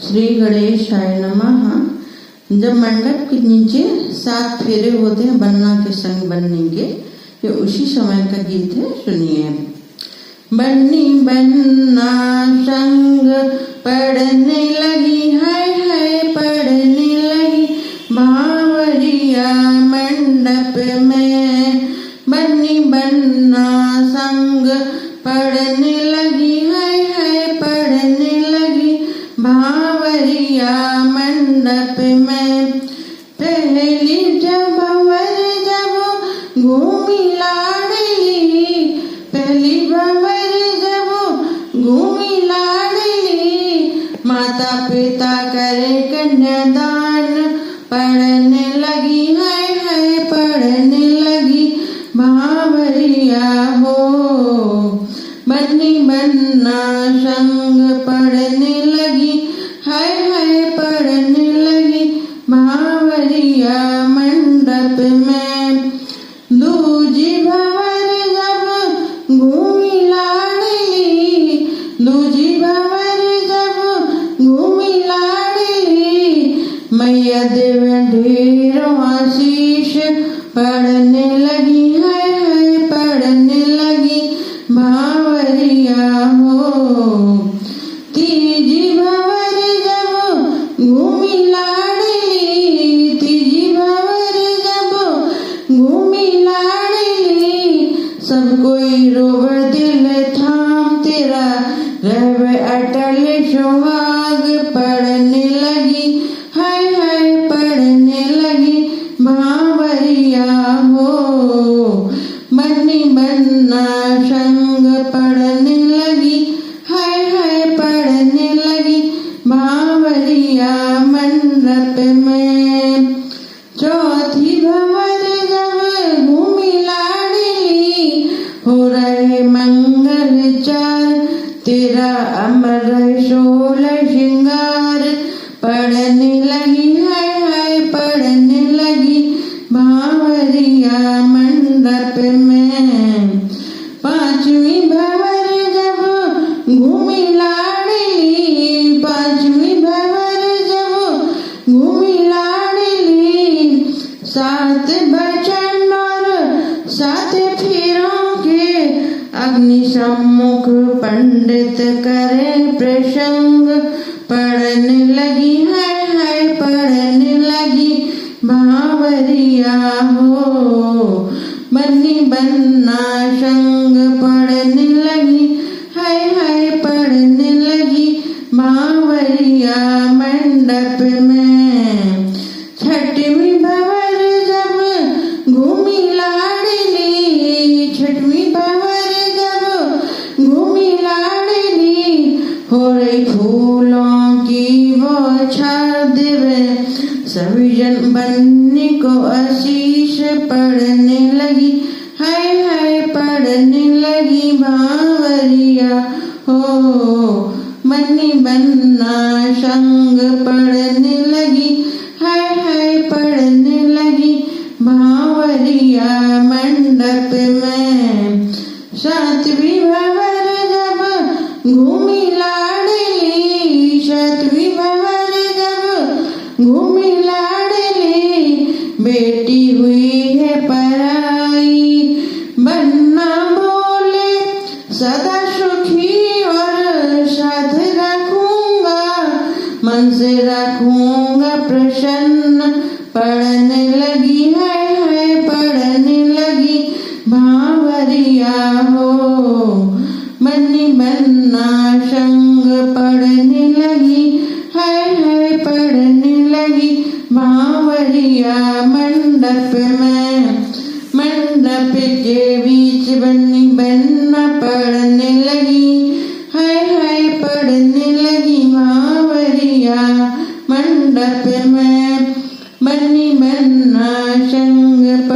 श्री गणेशाय नमः। जब मंडप के नीचे 7 फेरे होते हैं बन्ना के संग बनने के, ये उसी समय का गीत है, सुनिए। बन्नी बन्ना संग पढ़ने लगी, हाय हाय पढ़ने लगी बावरिया मंडप में। बन्नी बन्ना संग पढ़ने लगी, हाय हाय पढ़ने लगी बावरिया मंडप में। पहली जब घूमी लाडली, पहली भंवर जब घूमी लाडली, माता पिता करे कन्यादान पढ़ने लगी, हाय हाय पढ़ने लगी बावरिया हो। बन्नी बन्ना संग पढ़ने लगी, हाय हाय पढ़ने लगी बावरिया मंडप में। दूजी भंवर जब घूमी लाडली, दूजी भंवर जब घूमी लाडली, मैया देव ढेरों आशीष पढ़ने लगी, हाय हाय पढ़ने लगी बावरिया हो। तीजी भंवर जब घूमी लाडली, तीजी भंवर जब घूमी लाडली, सब कोई रोवे दिल थाम तेरा रहवे अटल सुहाग पढ़ने लगी, हाय हाय पढ़ने लगी बावरिया हो। बन्नी बन्ना संग पढ़ने लगी, हाय हाय पढ़ने लगी बावरिया मंडप में। चौथी भंवर जब घूमी लाडली, हो रहे मंगल चार तेरा अमर सोलह श्रृंगार पढ़ने लगी, हाय हाय पढ़ने लगी बावरिया मंडप में। पांचवी भंवर जब घूमी लाडली, पांचवी भंवर जब घूमी लाडली, 7 बचन और 7 फेरों के अग्नि सम्मुख पंडित करे प्रसंग पढ़ने लगी, हाय हाय पढ़ने लगी बावरिया हो। बन्नी बन्ना संग पढ़ने लगी, हाय हाय पढ़ने लगी बावरिया मंडप में। छठवीं भंवर जब घूमी लाडली, छठवीं भंवर जब घूमी लाडली, हो रही फूलों की बौछार देवे सभी जन बन्नी को आशीष पढ़ने लगी, हाय हाय पढ़ने लगी बावरिया हो। बन्नी बन्ना संग पढ़ने लगी, हाय हाय पढ़ने लगी बावरिया मंडप में। 7वीं भंवर जब घूमी लाडली, 7वीं भंवर जब घूमी लाडली, बेटी हुई है पराई, बन्ना बोले सदा सुखी और साथ रखूंगा, मन से रखूंगा प्रसन्न पढ़ने लगी, हाय हाय पढ़ने लगी बावरिया हो। बन्नी बन्ना संग पढ़ने लगी, हाय हाय पढ़ने लगी बावरिया मंडप में। मंडप के बीच बन्नी बन्ना पढ़ने लगी, हाय हाय पढ़ने लगी बावरिया मंडप में। बन्नी बन्ना संग